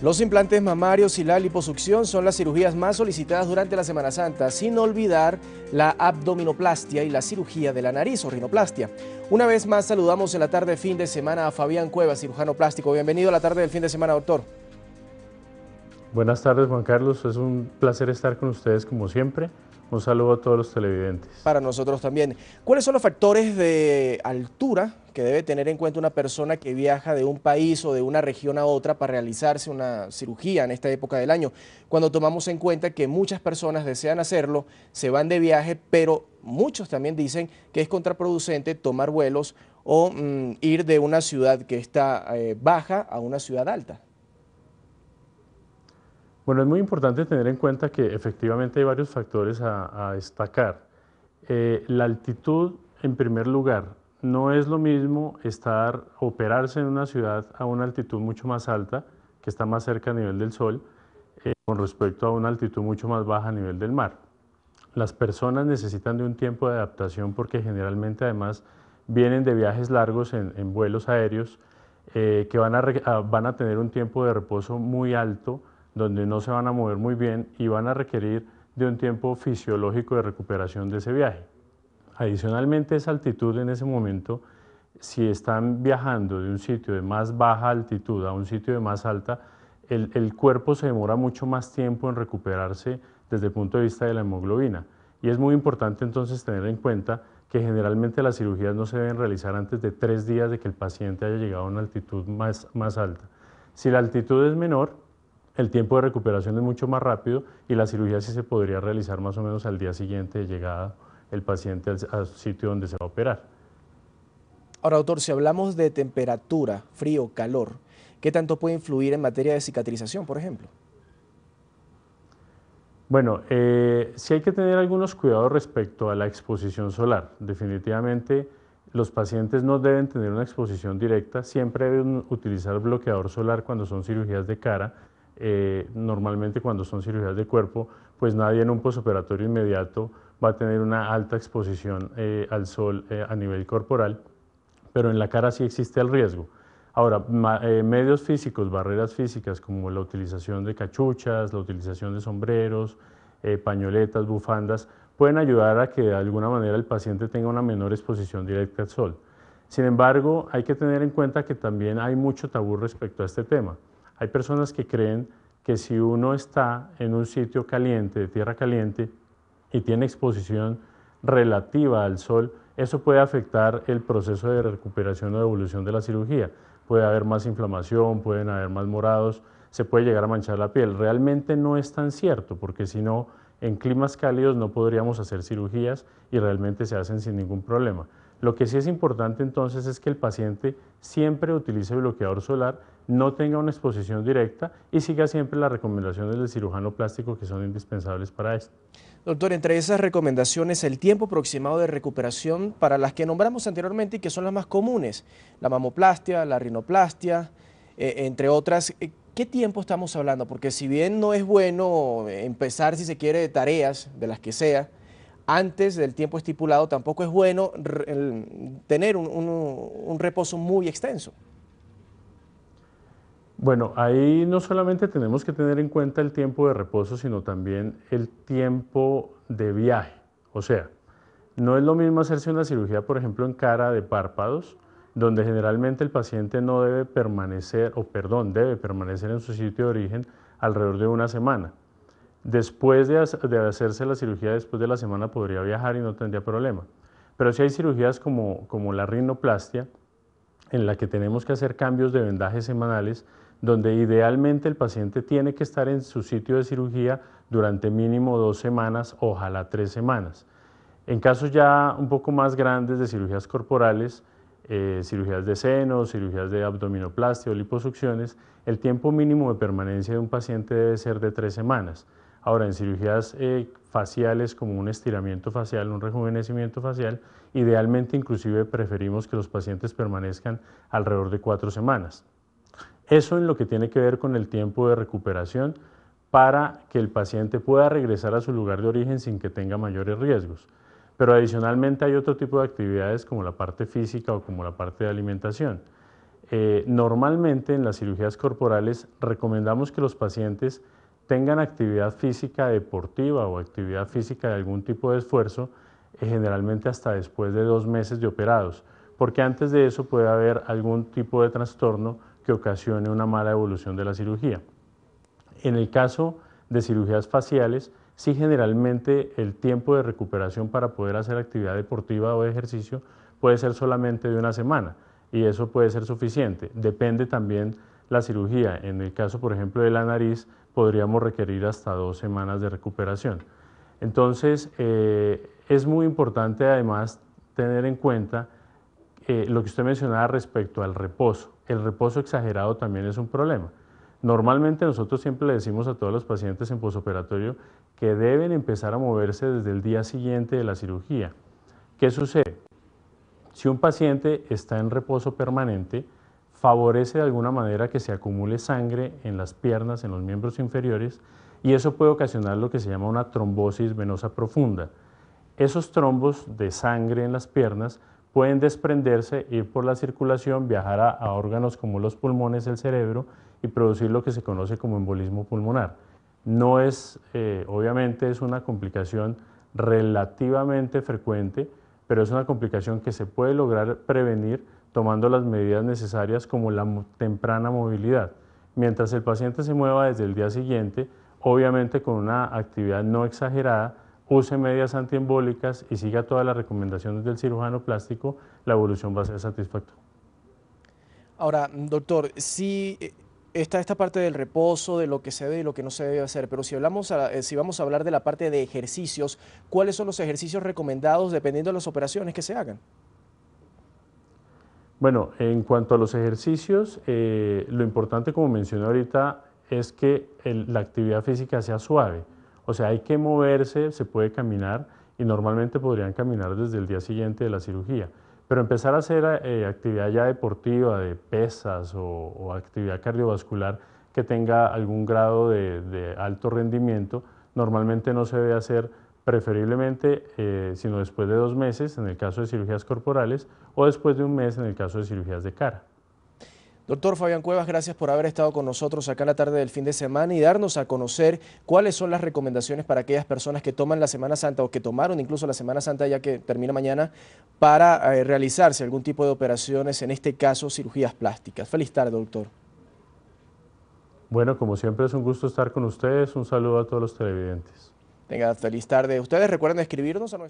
Los implantes mamarios y la liposucción son las cirugías más solicitadas durante la Semana Santa, sin olvidar la abdominoplastia y la cirugía de la nariz o rinoplastia. Una vez más saludamos en la tarde de fin de semana a Fabián Cuevas, cirujano plástico. Bienvenido a la tarde del fin de semana, doctor. Buenas tardes, Juan Carlos. Es un placer estar con ustedes como siempre. Un saludo a todos los televidentes. Para nosotros también. ¿Cuáles son los factores de altura que debe tener en cuenta una persona que viaja de un país o de una región a otra para realizarse una cirugía en esta época del año? Cuando tomamos en cuenta que muchas personas desean hacerlo, se van de viaje, pero muchos también dicen que es contraproducente tomar vuelos o ir de una ciudad que está baja a una ciudad alta. Bueno, es muy importante tener en cuenta que efectivamente hay varios factores a destacar. La altitud, en primer lugar, no es lo mismo operarse en una ciudad a una altitud mucho más alta, que está más cerca a nivel del sol, con respecto a una altitud mucho más baja a nivel del mar. Las personas necesitan de un tiempo de adaptación porque generalmente además vienen de viajes largos en vuelos aéreos que van a tener un tiempo de reposo muy alto, donde no se van a mover muy bien y van a requerir de un tiempo fisiológico de recuperación de ese viaje. Adicionalmente, esa altitud en ese momento, si están viajando de un sitio de más baja altitud a un sitio de más alta, el cuerpo se demora mucho más tiempo en recuperarse desde el punto de vista de la hemoglobina. Y es muy importante entonces tener en cuenta que generalmente las cirugías no se deben realizar antes de 3 días de que el paciente haya llegado a una altitud más alta. Si la altitud es menor, el tiempo de recuperación es mucho más rápido y la cirugía sí se podría realizar más o menos al día siguiente de llegada el paciente al sitio donde se va a operar. Ahora, doctor, si hablamos de temperatura, frío, calor, ¿qué tanto puede influir en materia de cicatrización, por ejemplo? Bueno, sí hay que tener algunos cuidados respecto a la exposición solar. Definitivamente los pacientes no deben tener una exposición directa, siempre deben utilizar bloqueador solar cuando son cirugías de cara. Normalmente cuando son cirugías de cuerpo, pues nadie en un posoperatorio inmediato va a tener una alta exposición al sol a nivel corporal, pero en la cara sí existe el riesgo. Ahora, medios físicos, barreras físicas como la utilización de cachuchas, la utilización de sombreros, pañoletas, bufandas, pueden ayudar a que de alguna manera el paciente tenga una menor exposición directa al sol. Sin embargo, hay que tener en cuenta que también hay mucho tabú respecto a este tema. Hay personas que creen que si uno está en un sitio caliente, de tierra caliente, y tiene exposición relativa al sol, eso puede afectar el proceso de recuperación o de evolución de la cirugía. Puede haber más inflamación, pueden haber más morados, se puede llegar a manchar la piel. Realmente no es tan cierto, porque si no, en climas cálidos no podríamos hacer cirugías y realmente se hacen sin ningún problema. Lo que sí es importante entonces es que el paciente siempre utilice bloqueador solar, no tenga una exposición directa y siga siempre las recomendaciones del cirujano plástico que son indispensables para esto. Doctor, entre esas recomendaciones, el tiempo aproximado de recuperación para las que nombramos anteriormente y que son las más comunes, la mamoplastia, la rinoplastia, entre otras, ¿qué tiempo estamos hablando? Porque si bien no es bueno empezar, si se quiere, tareas de las que sea, antes del tiempo estipulado, tampoco es bueno tener un reposo muy extenso. Bueno, ahí no solamente tenemos que tener en cuenta el tiempo de reposo, sino también el tiempo de viaje. O sea, no es lo mismo hacerse una cirugía, por ejemplo, en cara de párpados, donde generalmente el paciente no debe permanecer, debe permanecer en su sitio de origen alrededor de una semana. Después de hacerse la cirugía, después de la semana podría viajar y no tendría problema. Pero si hay cirugías como la rinoplastia, en la que tenemos que hacer cambios de vendajes semanales, donde idealmente el paciente tiene que estar en su sitio de cirugía durante mínimo 2 semanas, ojalá 3 semanas. En casos ya un poco más grandes de cirugías corporales, cirugías de senos, cirugías de abdominoplastia o liposucciones, el tiempo mínimo de permanencia de un paciente debe ser de 3 semanas. Ahora, en cirugías faciales como un estiramiento facial, un rejuvenecimiento facial, idealmente inclusive preferimos que los pacientes permanezcan alrededor de 4 semanas. Eso en lo que tiene que ver con el tiempo de recuperación para que el paciente pueda regresar a su lugar de origen sin que tenga mayores riesgos. Pero adicionalmente hay otro tipo de actividades como la parte física o como la parte de alimentación. Normalmente en las cirugías corporales recomendamos que los pacientes tengan actividad física deportiva o actividad física de algún tipo de esfuerzo, generalmente hasta después de 2 meses de operados, porque antes de eso puede haber algún tipo de trastorno que ocasione una mala evolución de la cirugía. En el caso de cirugías faciales, sí, generalmente el tiempo de recuperación para poder hacer actividad deportiva o de ejercicio puede ser solamente de 1 semana y eso puede ser suficiente. Depende también la cirugía. En el caso, por ejemplo, de la nariz, podríamos requerir hasta 2 semanas de recuperación. Entonces, es muy importante además tener en cuenta lo que usted mencionaba respecto al reposo. El reposo exagerado también es un problema. Normalmente nosotros siempre le decimos a todos los pacientes en posoperatorio que deben empezar a moverse desde el día siguiente de la cirugía. ¿Qué sucede? Si un paciente está en reposo permanente, favorece de alguna manera que se acumule sangre en las piernas, en los miembros inferiores, y eso puede ocasionar lo que se llama una trombosis venosa profunda. Esos trombos de sangre en las piernas pueden desprenderse, ir por la circulación, viajar a órganos como los pulmones, el cerebro y producir lo que se conoce como embolismo pulmonar. No es, obviamente es una complicación relativamente frecuente, pero es una complicación que se puede lograr prevenir tomando las medidas necesarias como la temprana movilidad. Mientras el paciente se mueva desde el día siguiente, obviamente con una actividad no exagerada, use medias antiembólicas y siga todas las recomendaciones del cirujano plástico, la evolución va a ser satisfactoria. Ahora, doctor, sí está esta parte del reposo, de lo que se debe y lo que no se debe hacer, pero si si vamos a hablar de la parte de ejercicios, ¿cuáles son los ejercicios recomendados dependiendo de las operaciones que se hagan? Bueno, en cuanto a los ejercicios, lo importante, como mencioné ahorita, es que la actividad física sea suave. O sea, hay que moverse, se puede caminar y normalmente podrían caminar desde el día siguiente de la cirugía. Pero empezar a hacer actividad ya deportiva, de pesas o actividad cardiovascular que tenga algún grado de alto rendimiento, normalmente no se debe hacer preferiblemente sino después de 2 meses en el caso de cirugías corporales o después de 1 mes en el caso de cirugías de cara. Doctor Fabián Cuevas, gracias por haber estado con nosotros acá en la tarde del fin de semana y darnos a conocer cuáles son las recomendaciones para aquellas personas que toman la Semana Santa o que tomaron incluso la Semana Santa ya que termina mañana para realizarse algún tipo de operaciones, en este caso cirugías plásticas. Feliz tarde, doctor. Bueno, como siempre es un gusto estar con ustedes. Un saludo a todos los televidentes. Tenga feliz tarde. Ustedes recuerden escribirnos a nuestro...